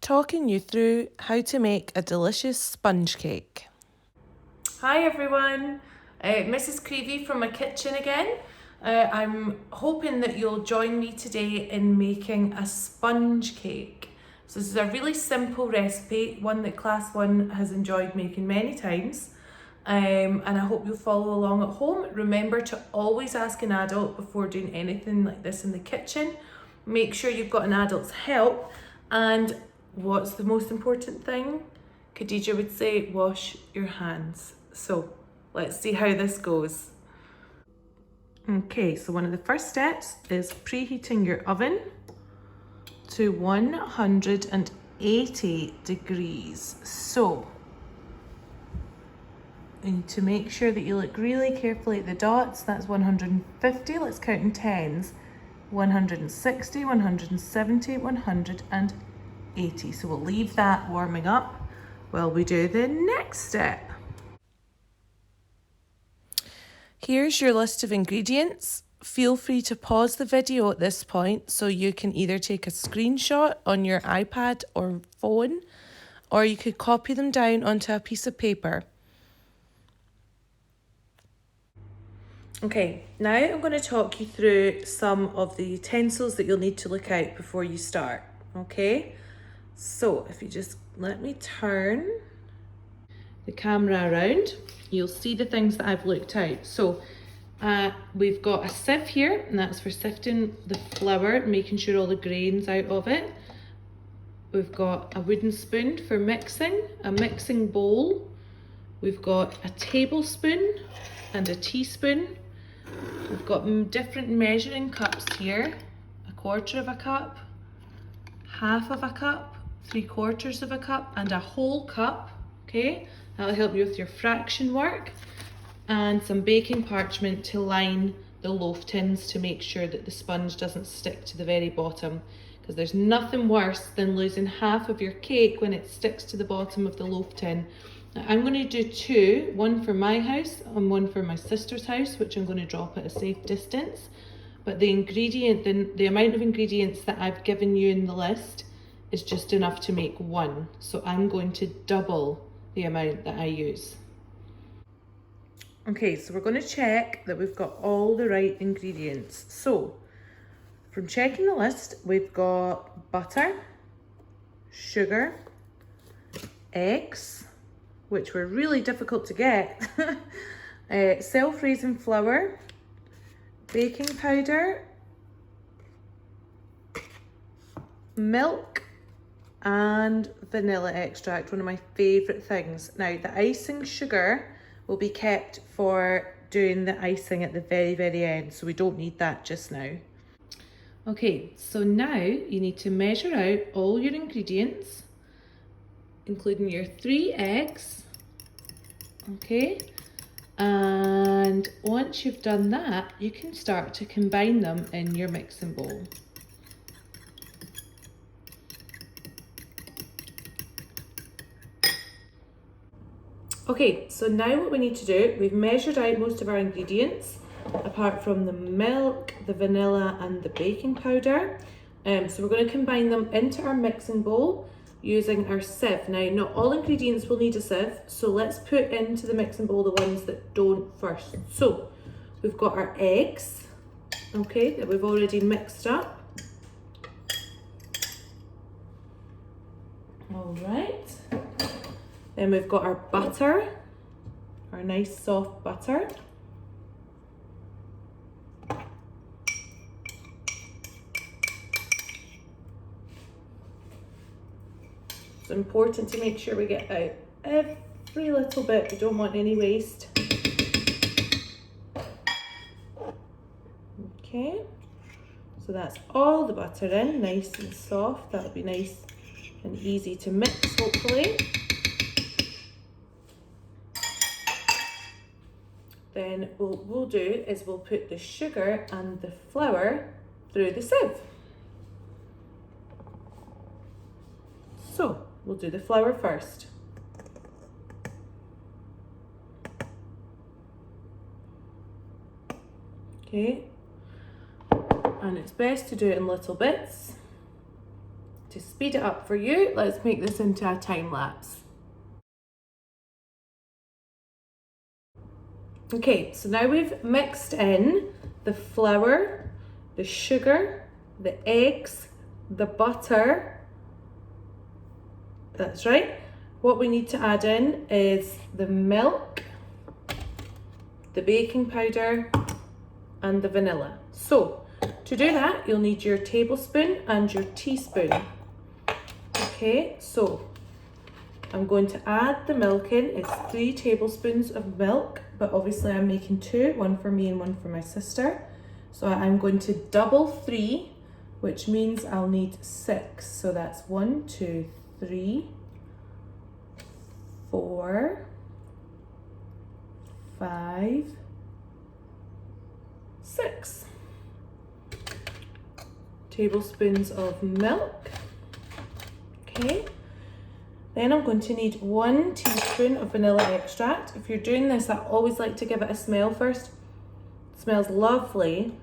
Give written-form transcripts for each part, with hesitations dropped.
talking you through how to make a delicious sponge cake. Hi everyone, Mrs. Creevy from my kitchen again. I'm hoping that you'll join me today in making a sponge cake. So this is a really simple recipe, one that class 1 has enjoyed making many times. And I hope you'll follow along at home. Remember to always ask an adult before doing anything like this in the kitchen. Make sure you've got an adult's help, and what's the most important thing? Khadija would say, wash your hands. So let's see how this goes. Okay, so one of the first steps is preheating your oven to 180 degrees. So you need to make sure that you look really carefully at the dots. That's 150, let's count in tens. 160, 170, 180. So we'll leave that warming up while we do the next step. Here's your list of ingredients. Feel free to pause the video at this point so you can either take a screenshot on your iPad or phone, or you could copy them down onto a piece of paper. Okay, now I'm going to talk you through some of the utensils that you'll need to look out before you start, okay? So if you just let me turn the camera around, you'll see the things that I've looked out. So we've got a sieve here, and that's for sifting the flour, making sure all the grain's out of it. We've got a wooden spoon for mixing, a mixing bowl. We've got a tablespoon and a teaspoon. We've got different measuring cups here, 1/4 of a cup, 1/2 of a cup, 3/4 of a cup, and a whole cup, okay? That'll help you with your fraction work. And some baking parchment to line the loaf tins to make sure that the sponge doesn't stick to the very bottom, because there's nothing worse than losing half of your cake when it sticks to the bottom of the loaf tin. Now, I'm going to do two, one for my house and one for my sister's house, which I'm going to drop at a safe distance. But the amount of ingredients that I've given you in the list is just enough to make one. So I'm going to double the amount that I use. Okay, so we're going to check that we've got all the right ingredients. So from checking the list, we've got butter, sugar, eggs, which were really difficult to get, self-raising flour, baking powder, milk, and vanilla extract, one of my favourite things. Now, the icing sugar will be kept for doing the icing at the very, very end, so we don't need that just now. Okay, so now you need to measure out all your ingredients, including your 3 eggs, okay? And once you've done that, you can start to combine them in your mixing bowl. Okay, so now what we need to do, we've measured out most of our ingredients, apart from the milk, the vanilla, and the baking powder. So we're going to combine them into our mixing bowl using our sieve. Now, not all ingredients will need a sieve, so let's put into the mixing bowl the ones that don't first. So we've got our eggs, okay, that we've already mixed up. All right. Then we've got our butter, our nice soft butter. It's important to make sure we get out every little bit. We don't want any waste. Okay, so that's all the butter in, nice and soft. That'll be nice and easy to mix, hopefully. Then what we'll do is we'll put the sugar and the flour through the sieve. So we'll do the flour first. Okay, and it's best to do it in little bits. to speed it up for you, let's make this into a time lapse. Okay, so now we've mixed in the flour, the sugar, the eggs, the butter. That's right. What we need to add in is the milk, the baking powder, and the vanilla. So to do that, you'll need your tablespoon and your teaspoon. Okay, so I'm going to add the milk in. It's 3 tablespoons of milk, but obviously I'm making 2, one for me and one for my sister. So I'm going to double 3, which means I'll need 6. So that's 1, 2, 3, 4, 5, 6 tablespoons of milk. Okay. Then I'm going to need 1 teaspoon of vanilla extract. If you're doing this, I always like to give it a smell first. It smells lovely.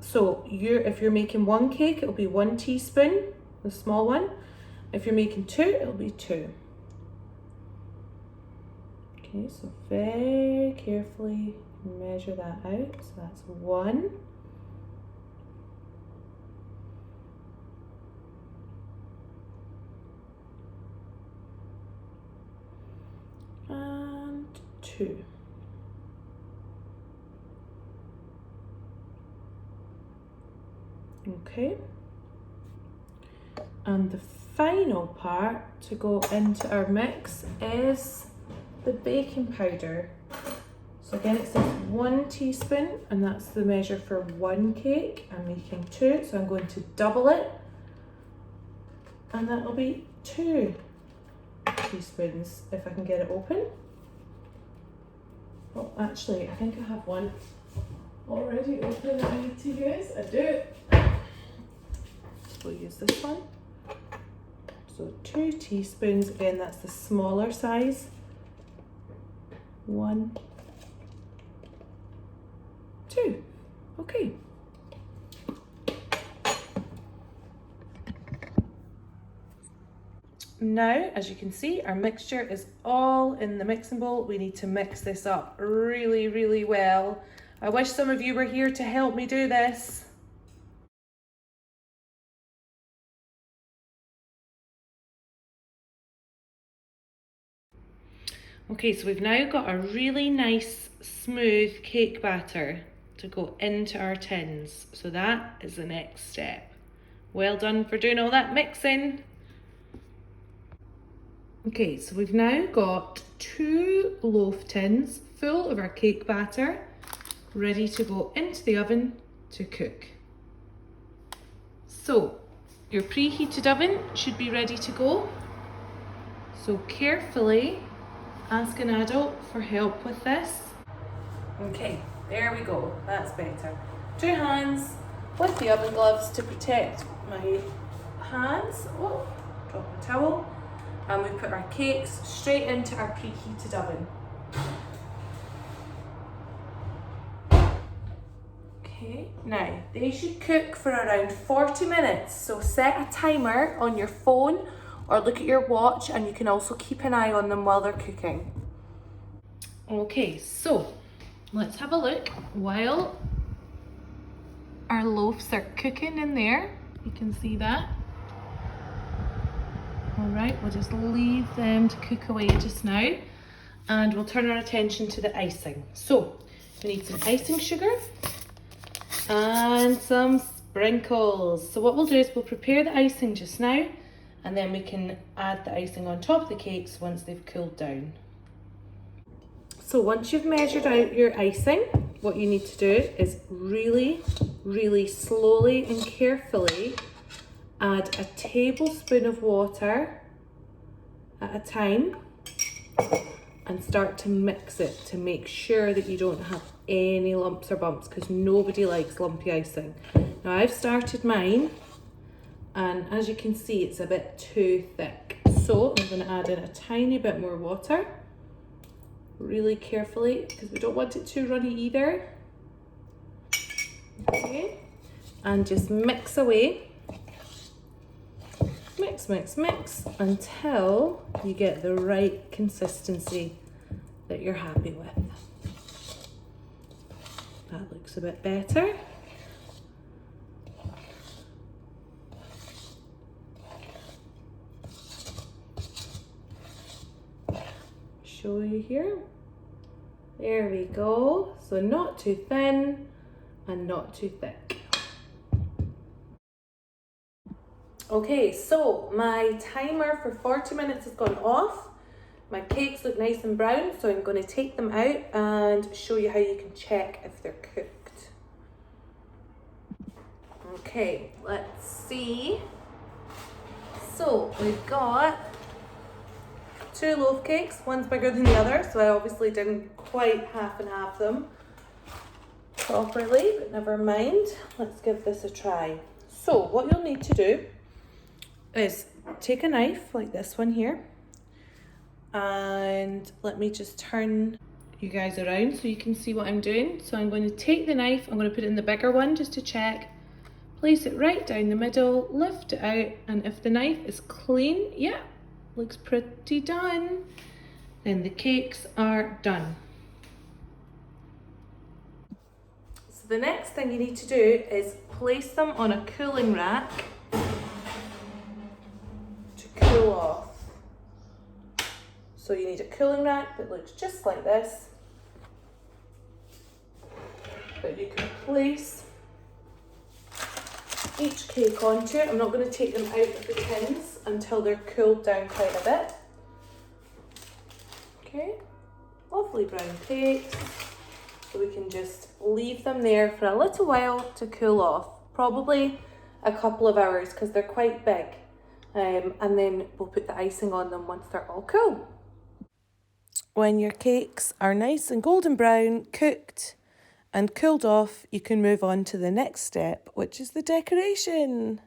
So if you're making 1 cake, it'll be 1 teaspoon, the small one. If you're making 2, it'll be 2. Okay, so very carefully measure that out. So that's 1. And 2. Okay. And the final part to go into our mix is the baking powder. So again, it says 1 teaspoon, and that's the measure for 1 cake. I'm making 2, so I'm going to double it, and that'll be 2 teaspoons if I can get it open. Oh, actually, I think I have one already open that I need to use. I do. We'll use this one. So 2 teaspoons, again, that's the smaller size. 1, 2. Okay. Now, as you can see, our mixture is all in the mixing bowl. We need to mix this up really, really well. I wish some of you were here to help me do this. Okay, so we've now got a really nice, smooth cake batter to go into our tins. So that is the next step. Well done for doing all that mixing. Okay, so we've now got 2 loaf tins full of our cake batter, ready to go into the oven to cook. So, your preheated oven should be ready to go. So carefully ask an adult for help with this. Okay, there we go, that's better. 2 hands with the oven gloves to protect my hands. Oh, drop my towel. And we put our cakes straight into our preheated oven. Okay, now they should cook for around 40 minutes. So set a timer on your phone or look at your watch, and you can also keep an eye on them while they're cooking. Okay, so let's have a look while our loaves are cooking in there. You can see that. All right, we'll just leave them to cook away just now, and we'll turn our attention to the icing. So we need some icing sugar and some sprinkles. So what we'll do is we'll prepare the icing just now, and then we can add the icing on top of the cakes once they've cooled down. So once you've measured out your icing, what you need to do is really, really slowly and carefully add a tablespoon of water at a time and start to mix it to make sure that you don't have any lumps or bumps, because nobody likes lumpy icing. Now I've started mine, and as you can see, it's a bit too thick. So I'm going to add in a tiny bit more water, really carefully, because we don't want it too runny either. Okay, and just mix away. Mix, mix, mix until you get the right consistency that you're happy with. That looks a bit better. Show you here. There we go. So not too thin and not too thick. Okay, so my timer for 40 minutes has gone off. My cakes look nice and brown, so I'm going to take them out and show you how you can check if they're cooked. Okay, let's see. So we've got 2 loaf cakes, one's bigger than the other, so I obviously didn't quite half and half them properly, but never mind. Let's give this a try. So what you'll need to do is take a knife like this one here, and let me just turn you guys around so you can see what I'm doing. So I'm going to take the knife, I'm going to put it in the bigger one just to check, place it right down the middle, lift it out, and if the knife is clean, yeah, looks pretty done, then the cakes are done. So the next thing you need to do is place them on a cooling rack to cool off. So you need a cooling rack that looks just like this, that you can place each cake onto. I'm not going to take them out of the tins until they're cooled down quite a bit. Okay, lovely brown cakes. So we can just leave them there for a little while to cool off, probably a couple of hours because they're quite big. And then we'll put the icing on them once they're all cool. When your cakes are nice and golden brown, cooked and cooled off, you can move on to the next step, which is the decoration.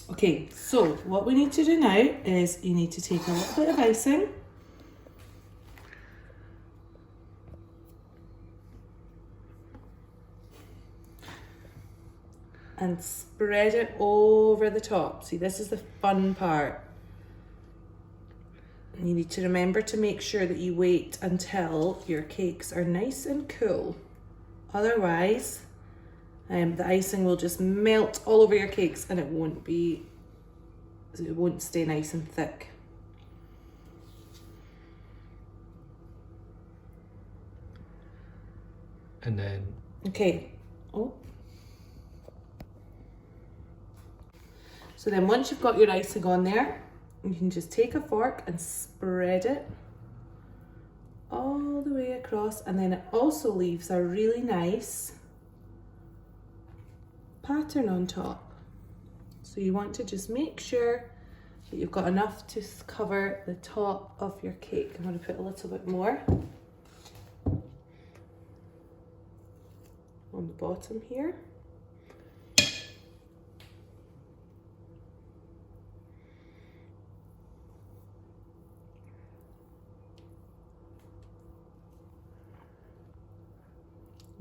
Okay, so what we need to do now is you need to take a little bit of icing and spread it over the top. See, this is the fun part. You need to remember to make sure that you wait until your cakes are nice and cool. Otherwise, the icing will just melt all over your cakes and it won't stay nice and thick. And then... Okay. Oh. So then once you've got your icing on there, you can just take a fork and spread it all the way across, and then it also leaves a really nice pattern on top. So you want to just make sure that you've got enough to cover the top of your cake. I'm going to put a little bit more on the bottom here.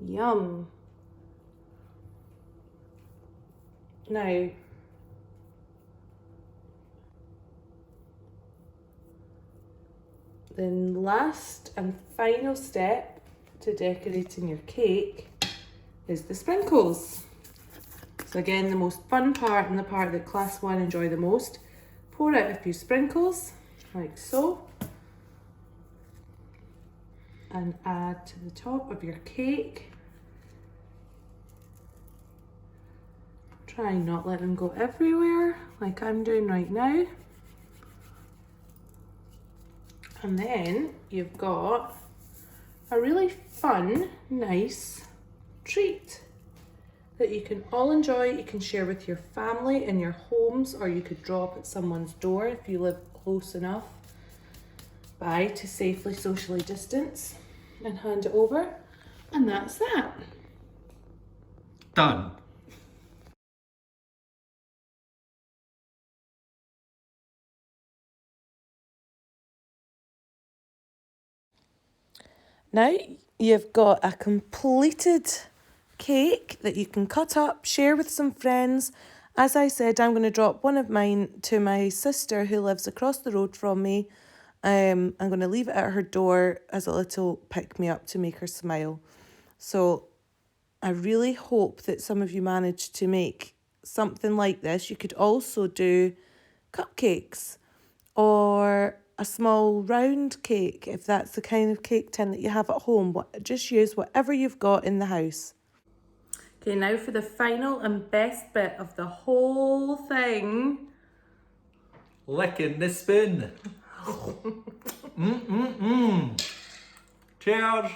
Yum. Now, the last and final step to decorating your cake is the sprinkles. So again, the most fun part and the part that class 1 enjoy the most. Pour out a few sprinkles, like so, and add to the top of your cake. Try and not let them go everywhere, like I'm doing right now. And then you've got a really fun, nice treat that you can all enjoy. You can share with your family in your homes, or you could drop at someone's door if you live close enough by to safely socially distance, and hand it over. And that's that. Done. Now you've got a completed cake that you can cut up, share with some friends. As I said, I'm going to drop one of mine to my sister who lives across the road from me. I'm going to leave it at her door as a little pick-me-up to make her smile. So I really hope that some of you managed to make something like this. You could also do cupcakes or a small round cake if that's the kind of cake tin that you have at home. Just use whatever you've got in the house. Okay, now for the final and best bit of the whole thing. Licking the spoon. Cheers.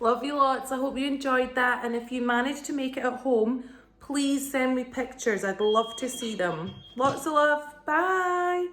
Love you lots. I hope you enjoyed that. And if you managed to make it at home, please send me pictures. I'd love to see them. Lots of love. Bye.